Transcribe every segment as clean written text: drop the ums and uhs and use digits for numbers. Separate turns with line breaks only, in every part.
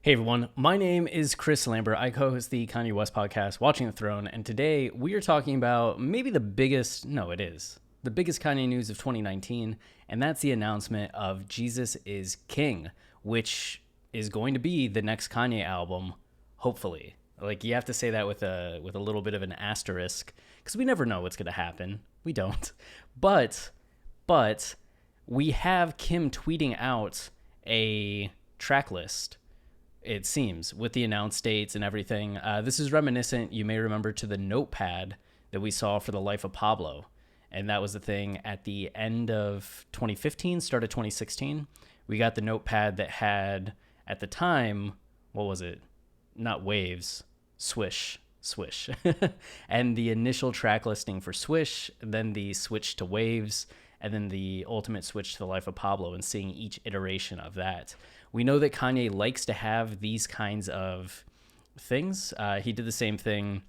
Hey everyone, my name is Chris Lambert. I co-host the Kanye West podcast, Watching the Throne, and today we are talking about maybe the biggest, no, it is, the biggest Kanye news of 2019, and that's the announcement of Jesus is King, which is going to be the next Kanye album, hopefully. Like, you have to say that with a little bit of an asterisk, because we never know what's going to happen. We don't. But we have Kim tweeting out a track list, it seems, with the announced dates and everything. This is reminiscent, you may remember, to the notepad that we saw for The Life of Pablo. And that was the thing at the end of 2015, start of 2016. We got the notepad that had, at the time, what was it? Not waves, swish. And the initial track listing for Swish, then the switch to Waves, and then the ultimate switch to The Life of Pablo, and seeing each iteration of that. We know that Kanye likes to have these kinds of things. He did the same thing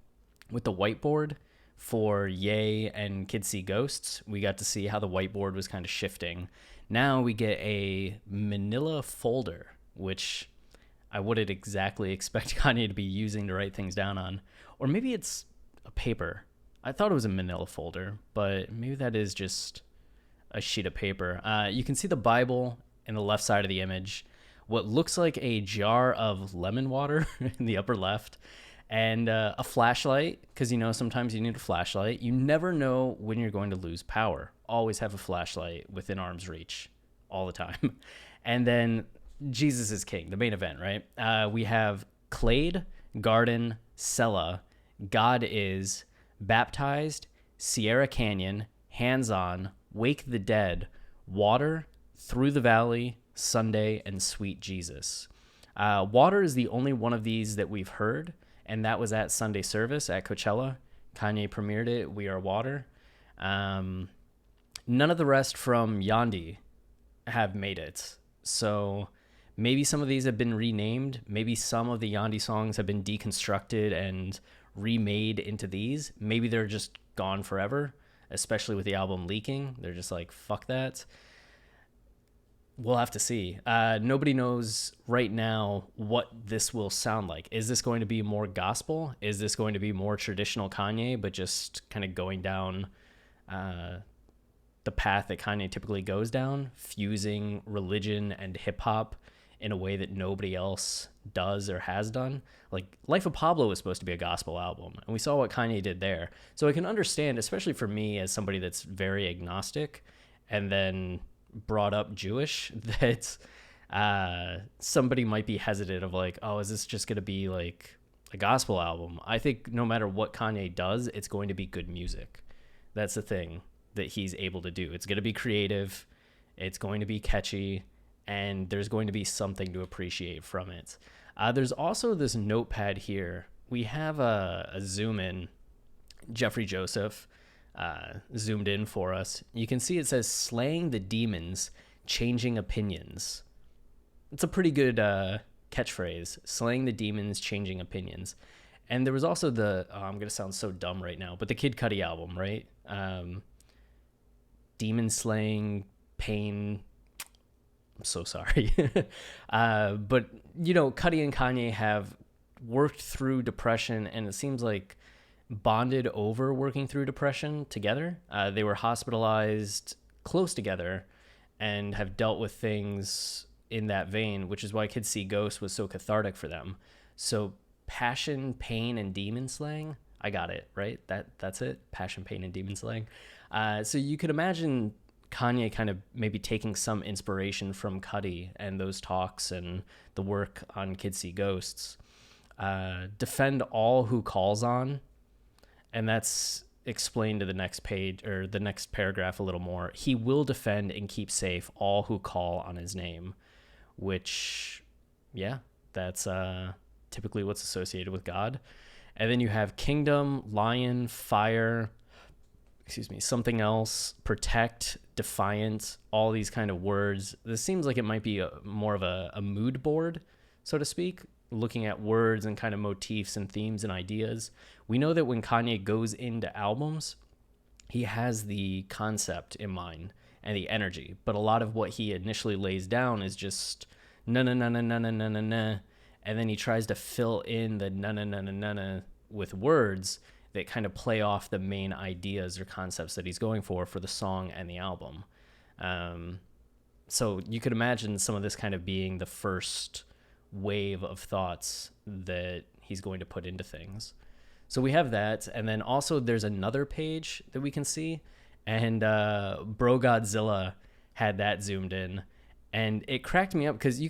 with the whiteboard for Ye and Kids See Ghosts. We got to see how the whiteboard was kind of shifting. Now we get a manila folder, which I wouldn't exactly expect Kanye to be using to write things down on. Or maybe it's a paper. I thought it was a manila folder, but maybe that is just a sheet of paper. You can see the Bible in the left side of the image, what looks like a jar of lemon water in the upper left, and a flashlight, because sometimes you need a flashlight. You never know when you're going to lose power. Always have a flashlight within arm's reach all the time. And then Jesus is King, the main event, right? We have Clade, Garden, Sella, God is, Baptized, Sierra Canyon, Hands On, Wake the Dead, Water, Through the Valley, Sunday, and Sweet Jesus. Water is the only one of these that we've heard, and that was at Sunday service at Coachella. Kanye premiered it, We Are Water. None of the rest from Yandhi have made it. So maybe some of these have been renamed. Maybe some of the Yandhi songs have been deconstructed and remade into these. Maybe they're just gone forever, especially with the album leaking. They're just like, fuck that. We'll have to see. Nobody knows right now what this will sound like. Is this going to be more gospel? Is this going to be more traditional Kanye, but just kind of going down the path that Kanye typically goes down, fusing religion and hip hop in a way that nobody else does or has done? Like, Life of Pablo was supposed to be a gospel album, and we saw what Kanye did there. So I can understand, especially for me as somebody that's very agnostic and then brought up Jewish, that somebody might be hesitant of like, oh, is this just going to be like a gospel album? I think no matter what Kanye does, it's going to be good music. That's the thing that he's able to do. It's going to be creative, it's going to be catchy, and there's going to be something to appreciate from it. There's also this notepad here. We have a zoom in, Jeffrey Joseph zoomed in for us. You can see it says slaying the demons, changing opinions. It's a pretty good catchphrase, slaying the demons, changing opinions. And there was also I'm going to sound so dumb right now, but the Kid Cudi album, right? Demon slaying, pain. I'm so sorry. But, Cudi and Kanye have worked through depression, and it seems like bonded over working through depression together. They were hospitalized close together and have dealt with things in that vein, which is why Kids See Ghosts was so cathartic for them. So passion, pain, and demon slaying. I got it, right? That's it. Passion, pain, and demon slaying. So you could imagine Kanye kind of maybe taking some inspiration from Cudi and those talks and the work on Kids See Ghosts. Defend all who calls on. And that's explained to the next page or the next paragraph a little more. He will defend and keep safe all who call on his name, which, yeah, that's typically what's associated with God. And then you have kingdom, lion, fire, something else, protect, defiant, all these kind of words. This seems like it might be more of a mood board, so to speak, looking at words and kind of motifs and themes and ideas. We know that when Kanye goes into albums, he has the concept in mind and the energy, but a lot of what he initially lays down is just na na na na na na na na na, and then he tries to fill in the na na na na na na with words that kind of play off the main ideas or concepts that he's going for the song and the album. So you could imagine some of this kind of being the first wave of thoughts that he's going to put into things. So we have that, and then also there's another page that we can see, and Bro Godzilla had that zoomed in, and it cracked me up because you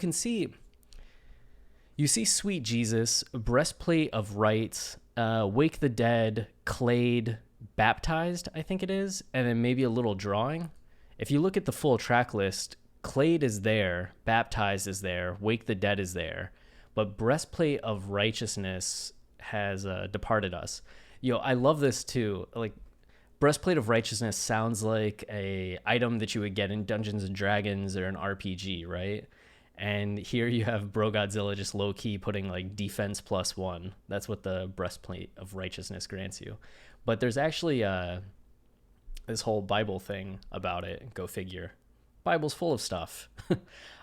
see Sweet Jesus, Breastplate of Right, Wake the Dead, Clade, Baptized, I think it is, and then maybe a little drawing. If you look at the full track list, Clade is there, Baptized is there, Wake the Dead is there, but Breastplate of Righteousness has departed us. I love this too. Like, Breastplate of Righteousness sounds like a item that you would get in Dungeons and Dragons or an RPG, right? And here you have Bro Godzilla just low-key putting like defense +1. That's what the Breastplate of Righteousness grants you. But there's actually this whole Bible thing about it. Go figure. Bible's full of stuff.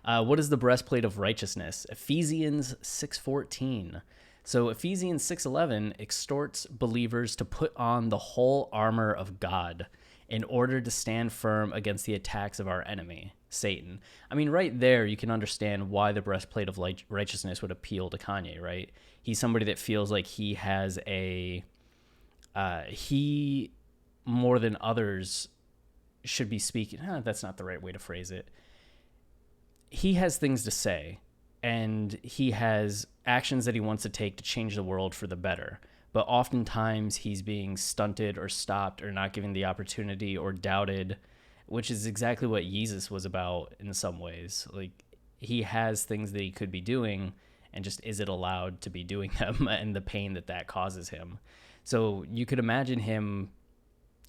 What is the Breastplate of Righteousness? Ephesians 6:14. So Ephesians 6:11 exhorts believers to put on the whole armor of God in order to stand firm against the attacks of our enemy, Satan. I mean, right there, you can understand why the Breastplate of Righteousness would appeal to Kanye, right? He's somebody that feels like he has he more than others should be speaking. That's not the right way to phrase it. He has things to say, and he has actions that he wants to take to change the world for the better. But oftentimes he's being stunted or stopped or not given the opportunity or doubted, which is exactly what Jesus was about in some ways. Like, he has things that he could be doing and just isn't allowed to be doing them, and the pain that causes him. So you could imagine him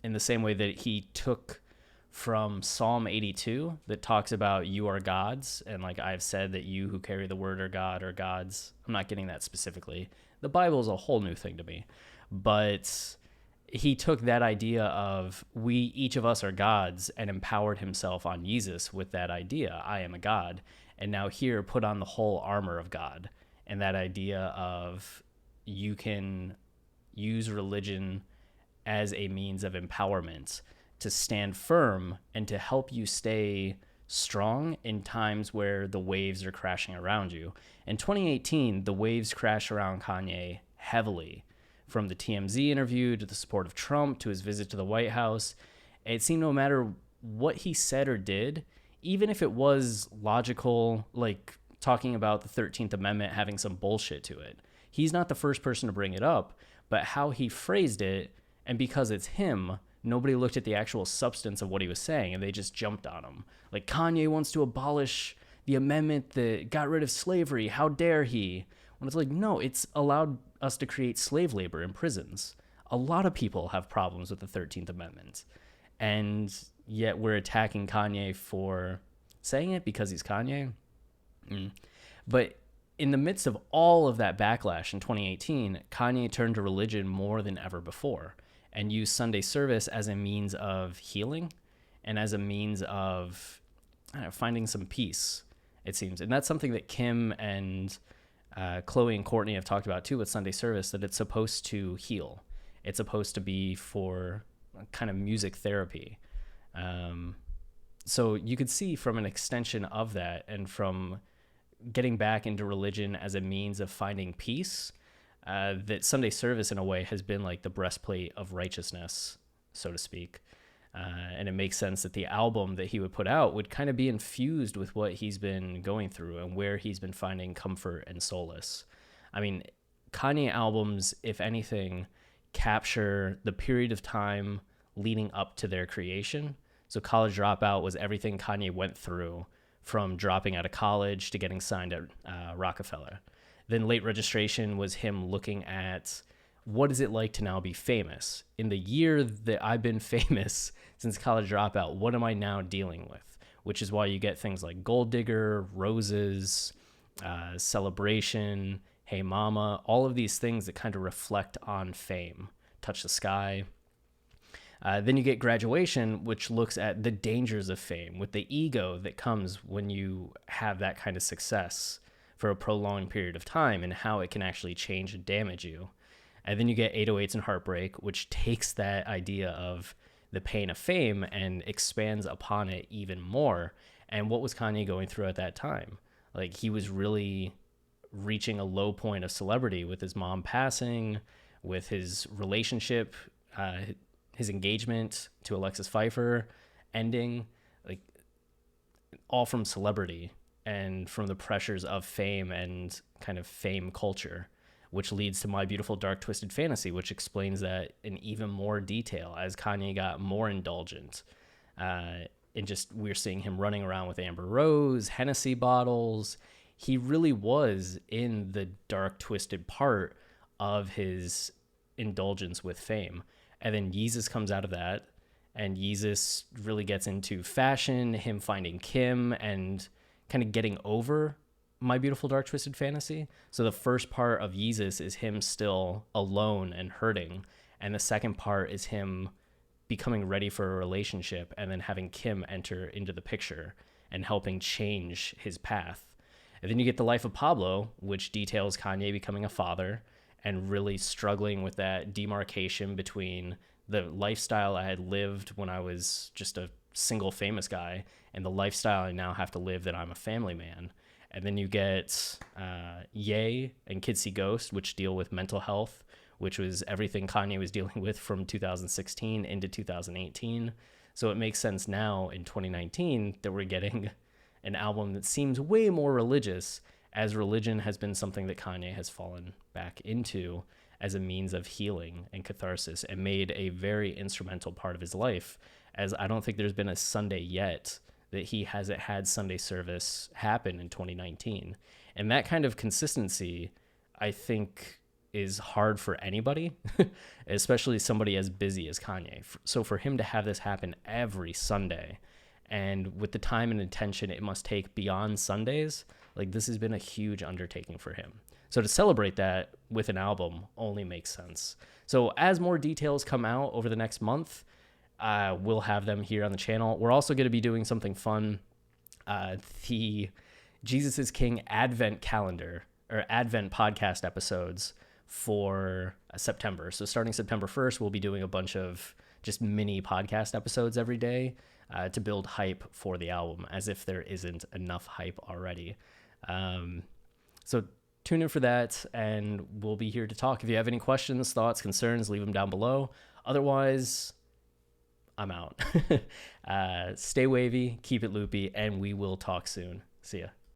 in the same way that he took from Psalm 82 that talks about you are gods, and like I've said that you who carry the word are God or gods. I'm not getting that specifically. The Bible is a whole new thing to me. But he took that idea of each of us are gods, and empowered himself on Jesus with that idea. I am a God. And now here, put on the whole armor of God. And that idea of you can use religion as a means of empowerment to stand firm and to help you stay strong in times where the waves are crashing around you. In 2018, the waves crash around Kanye heavily. From the TMZ interview to the support of Trump to his visit to the White House, it seemed no matter what he said or did, even if it was logical, like talking about the 13th Amendment having some bullshit to it, he's not the first person to bring it up, but how he phrased it, and because it's him, nobody looked at the actual substance of what he was saying, and they just jumped on him. Like, Kanye wants to abolish the amendment that got rid of slavery. How dare he? When it's like, no, it's allowed us to create slave labor in prisons. A lot of people have problems with the 13th Amendment. And yet we're attacking Kanye for saying it because he's Kanye. But in the midst of all of that backlash in 2018, Kanye turned to religion more than ever before, and use Sunday service as a means of healing and as a means of finding some peace, it seems. And that's something that Kim and Chloe and Courtney have talked about too with Sunday service, that it's supposed to heal. It's supposed to be for kind of music therapy. So you could see from an extension of that, and from getting back into religion as a means of finding peace, that Sunday service in a way has been like the breastplate of righteousness, so to speak. And it makes sense that the album that he would put out would kind of be infused with what he's been going through and where he's been finding comfort and solace. I mean, Kanye albums, if anything, capture the period of time leading up to their creation. So College Dropout was everything Kanye went through, from dropping out of college to getting signed at Rockefeller. Then Late Registration was him looking at what is it like to now be famous? In the year that I've been famous since College Dropout, what am I now dealing with? Which is why you get things like Gold Digger, Roses, Celebration, Hey Mama, all of these things that kind of reflect on fame. Touch the Sky. Then you get Graduation, which looks at the dangers of fame, with the ego that comes when you have that kind of success for a prolonged period of time and how it can actually change and damage you. And then you get 808s and Heartbreak, which takes that idea of the pain of fame and expands upon it even more. And what was Kanye going through at that time? Like, he was really reaching a low point of celebrity with his mom passing, with his relationship, his engagement to Alexis Pfeiffer ending, like, all from celebrity and from the pressures of fame and kind of fame culture, which leads to My Beautiful Dark Twisted Fantasy, which explains that in even more detail as Kanye got more indulgent. And just we're seeing him running around with Amber Rose, Hennessy bottles. He really was in the dark, twisted part of his indulgence with fame. And then Yeezus comes out of that, and Yeezus really gets into fashion, him finding Kim, and kind of getting over My Beautiful Dark Twisted Fantasy. So the first part of Yeezus is him still alone and hurting, and the second part is him becoming ready for a relationship and then having Kim enter into the picture and helping change his path. And then you get The Life of Pablo, which details Kanye becoming a father and really struggling with that demarcation between the lifestyle I had lived when I was just a single famous guy and the lifestyle I now have to live that I'm a family man. And then you get Ye and Kids See Ghost, which deal with mental health, which was everything Kanye was dealing with from 2016 into 2018. So it makes sense now in 2019 that we're getting an album that seems way more religious, as religion has been something that Kanye has fallen back into as a means of healing and catharsis and made a very instrumental part of his life, as I don't think there's been a Sunday yet that he hasn't had Sunday service happen in 2019. And that kind of consistency, I think, is hard for anybody, especially somebody as busy as Kanye. So for him to have this happen every Sunday, and with the time and attention it must take beyond Sundays, like, this has been a huge undertaking for him. So to celebrate that with an album only makes sense. So as more details come out over the next month, we'll have them here on the channel. We're also going to be doing something fun. The Jesus is King Advent calendar, or Advent podcast episodes for September. So starting September 1st, we'll be doing a bunch of just mini podcast episodes every day to build hype for the album, as if there isn't enough hype already. So tune in for that, and we'll be here to talk. If you have any questions, thoughts, concerns, leave them down below. Otherwise, I'm out. Stay wavy, keep it loopy, and we will talk soon. See ya.